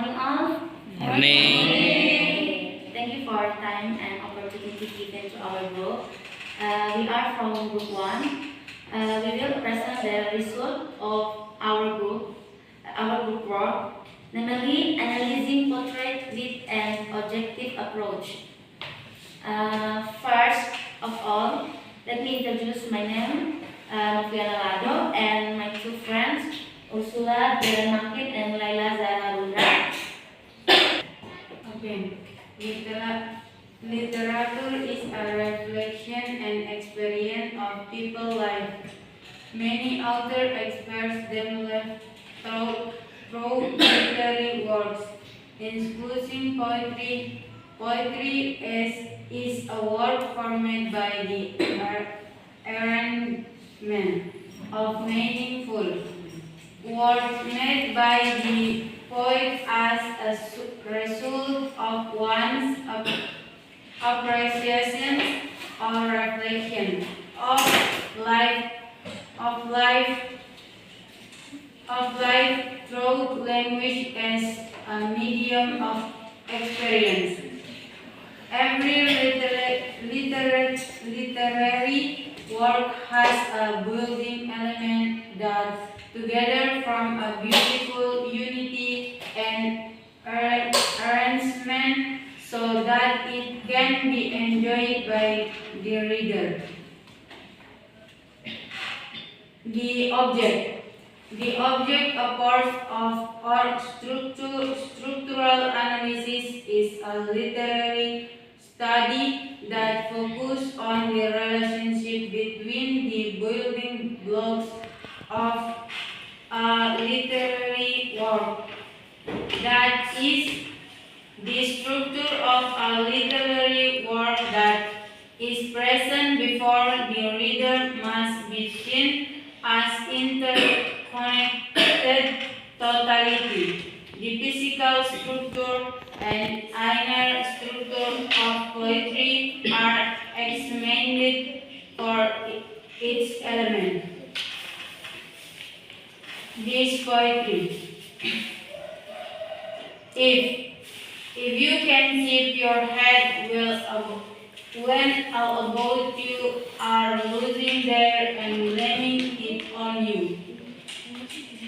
morning all. Morning. Thank you for your time and opportunity given to our group. We are from group 1. We will present the result of our group work, namely analyzing portrait with an objective approach. First of all, let me introduce my name, Noviyana Lado, and my two friends, Ursula, Deran, Makin, and Laila, Zahra, Rumra. Okay. Literature is a reflection and experience of people's life. Many authors express themselves through literary works, including poetry. Poetry is a work formed by the arrangement of meaningful words made by the poet as a result of one's appreciation or reflection of life through language as a medium of experience. Every literary work has a building element that together form a beautiful unity and arrangement so that it can be enjoyed by the reader. The object a part of our structural analysis is a literary study that focuses on the relationship between the building blocks of a literary work. That is, the structure of a literary work that is present before the reader must be seen as interconnected totality. The physical structure and inner structure of poetry are examined for its element. This poetry. If you can keep your head well when all about you are losing there and blaming it on you.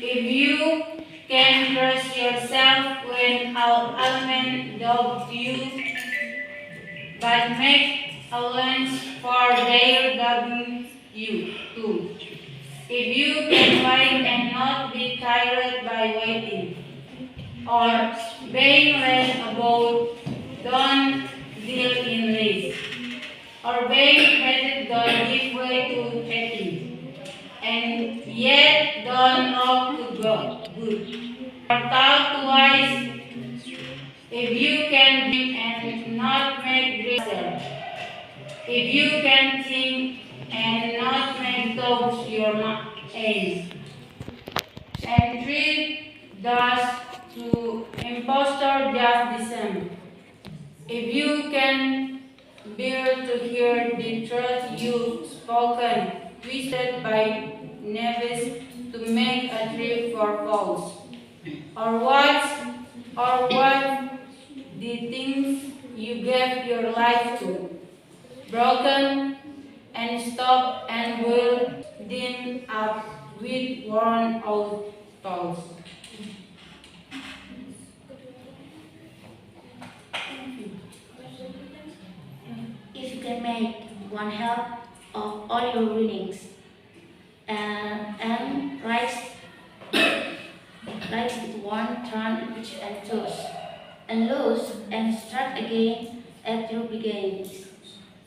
If you can trust yourself when all elements doubt you, but make allowance for their doubting you too. If you can wait and not be tired by waiting, or being less about, don't deal in less, or being hated, don't give way to hating, and yet don't love to go good. Or talk twice, if you can dream and not make dreams, if you can think and not make thoughts your aims, and treat thus to impostor just the same. If you can bear to hear the truth you've spoken, twisted by knaves to make a trip for false, or what the things you gave your life to, broken and stopped and will dim up with worn out thoughts. If you can make one half of all your winnings and rise with one turn each and choose, and lose and start again at your beginnings,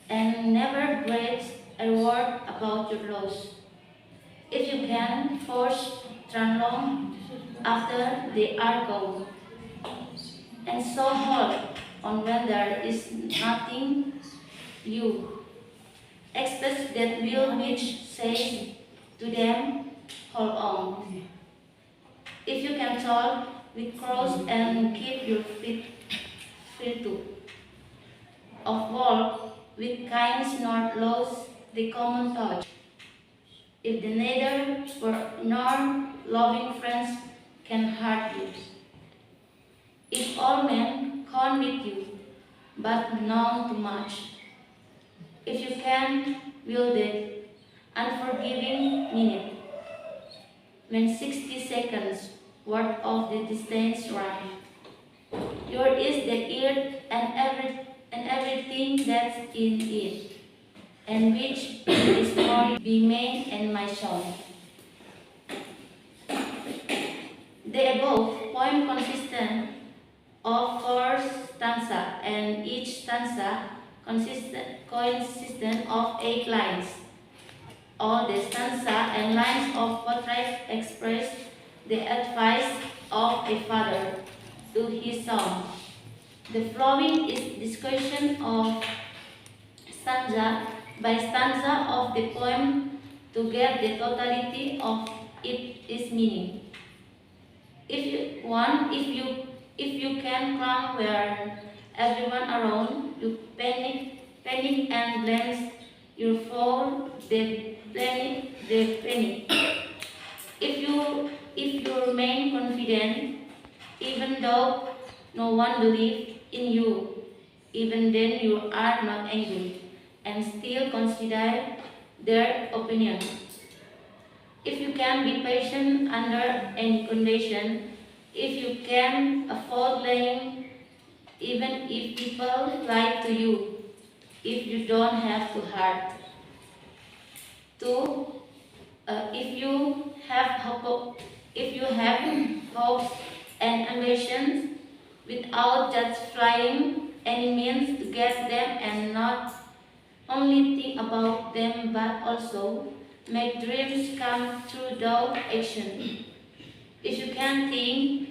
and never breathe a word about your loss. If you can force turn long after they are gone, and so hold on when there is nothing you expect that will which says to them, hold on. If you can talk with cross and keep your feet free to of walk with kindness nor lose the common touch. If the neither nor loving friends can hurt you. but known too much. If you can wield it, unforgiving minute, when 60 seconds worth of the distance run. Your is the earth and everything that's in it, and which is more be made and my soul. The above poem consistent of 4 stanza, and each stanza consistent of 8 lines. All the stanza and lines of portrait express the advice of a father to his son. The following is discussion of stanza by stanza of the poem to get the totality of its meaning. If you can come where everyone around you panic and blames you for the panic. If you remain confident, even though no one believes in you, even then you are not angry and still consider their opinion. If you can be patient under any condition, if you can afford lying, even if people lie to you, if you don't have to hurt. 2. If you have hopes and ambitions, without justifying any means to get them, and not only think about them but also make dreams come true through action. If you can think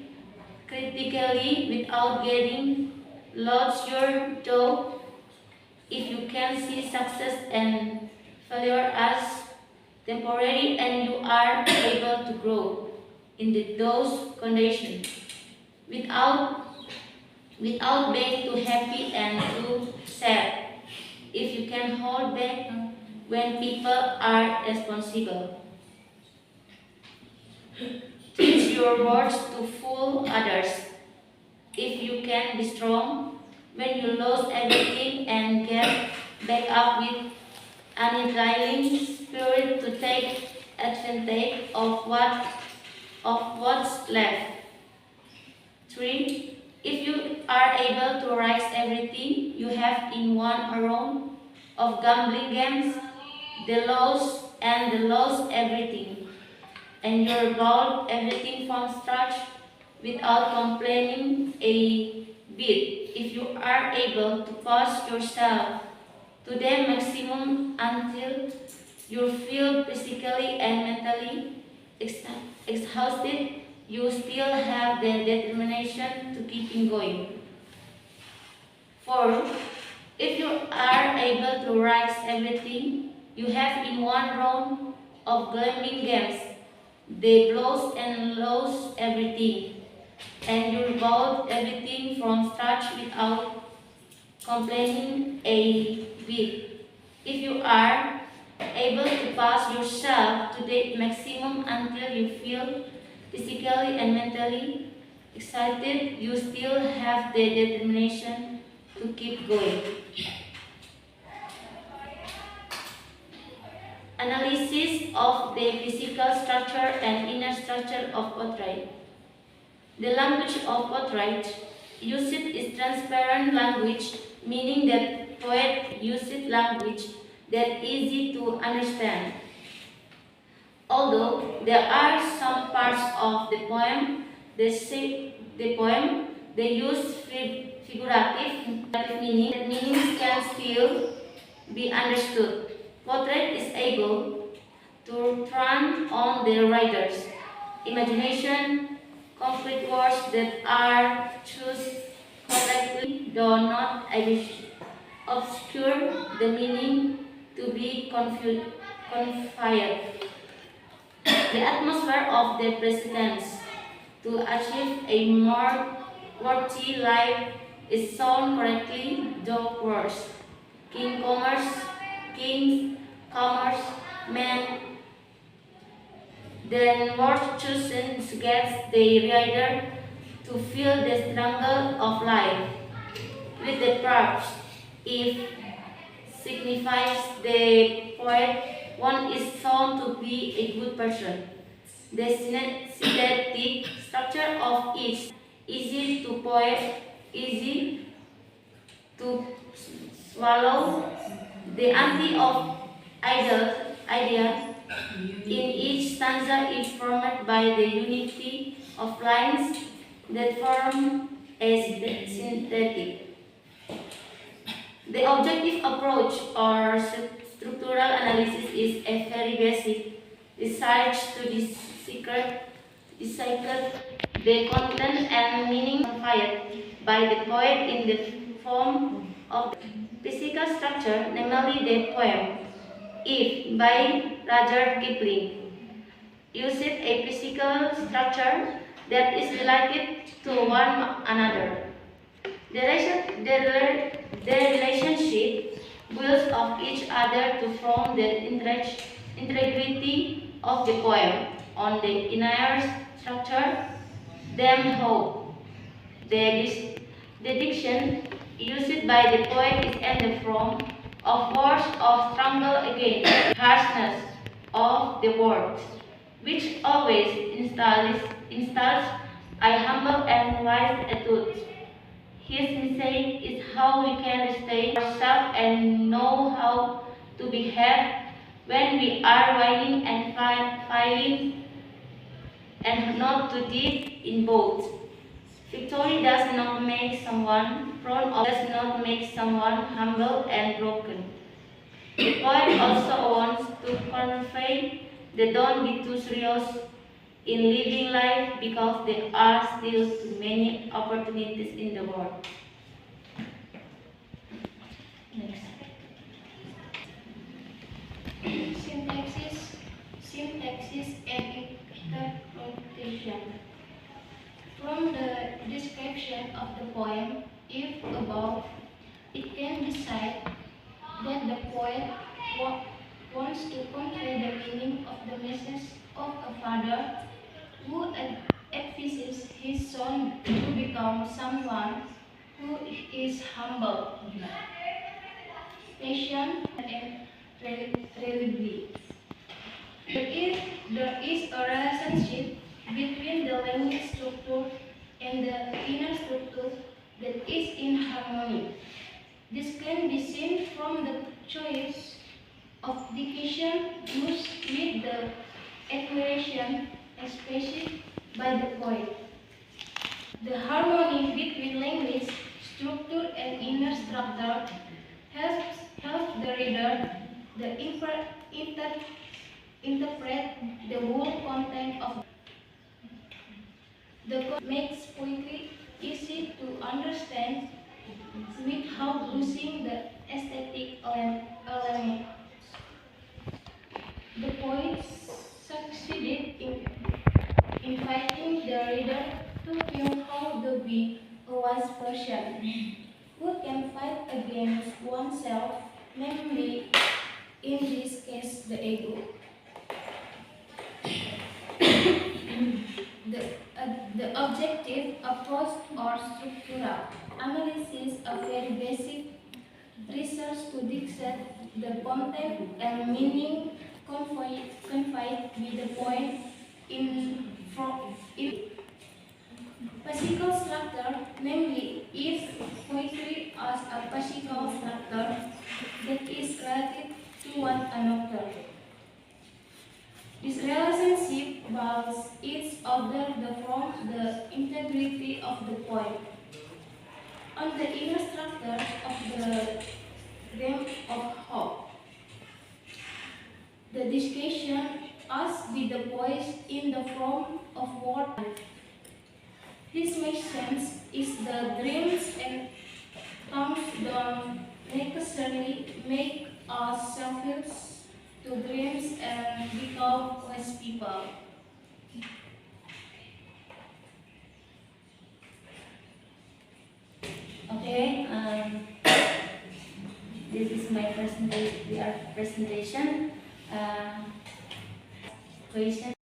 critically without getting lost your job, if you can see success and failure as temporary, and you are able to grow in those conditions without being too happy and too sad, if you can hold back when people are responsible. Teach your words to fool others. If you can be strong when you lose everything and get back up with an undying spirit to take advantage of what's left. 3. If you are able to rise everything you have in one round of gambling games, the loss everything, and you bought everything from scratch without complaining a bit. If you are able to push yourself to the maximum until you feel physically and mentally exhausted, you still have the determination to keep going. 4. If you are able to rise everything you have in one round of gambling games, they blows and lose everything, and you bought everything from scratch without complaining a bit. If you are able to push yourself to the maximum until you feel physically and mentally excited, you still have the determination to keep going. Analysis of the physical structure and inner structure of portrait. The language of portrait used is transparent language, meaning that poet uses language that easy to understand. Although there are some parts of the poem they use figurative meaning, that meanings can still be understood. Portrait is able to turn on the writer's imagination. Complete words that are chosen correctly do not obscure the meaning to be confined. The atmosphere of the precedents to achieve a more worthy life is shown correctly through words. Kings, commerce, men. Then words chosen gets the reader to feel the struggle of life. with the props. If signifies the poet one is found to be a good person. The synthetic structure of each easy to poet, easy to swallow. The anti of idea in each stanza is formed by the unity of lines that form as the synthetic. The objective approach or structural analysis is a very basic research to decipher the content and meaning conveyed by the poet in the form of the physical structure, namely the poem. If by Rudyard Kipling used a physical structure that is related to one another. The relationship builds of each other to form the integrity of the poem. On the inner structure, them hope. The diction used by the poet is in the form of words of struggle against harshness of the words, which always installs a humble and wise attitude. His message is how we can stay ourselves and know how to behave when we are whining and fighting and not too deep in both. Victory does not make someone proud or does not make someone humble and broken. The poet also wants to convey that don't be too serious in living life because there are still too many opportunities in the world. Next. Syntaxis and interpretation. From the description of the poem, if above, it can decide that the poet wants to convey the meaning of the message of a father who advises his son to become someone who is humble, patient, and reliable. There is a relationship between the language structure and the inner structure that is in harmony. This can be seen from the choice of diction used with the admiration expressed by the poet. The harmony between language structure and inner structure helps the reader interpret the whole content of the poem. Makes poetry easy to understand without losing the aesthetic element. The poet succeeded in inviting the reader to think how to be a wise person who can fight against oneself, namely, in this case, the ego. The objective approach or structural analysis of very basic research to dissect the content and meaning conveyed with the point in physical structure, namely if poetry as a physical structure that is related to one another. This relationship builds each other from the integrity of the poem. On the inner structure of the realm of hope. The discussion as with the voice in the form of word. This makes sense is the dreams and tongues don't necessarily make us selfish to dreams and become wise people. Okay, this is my presentation. Question.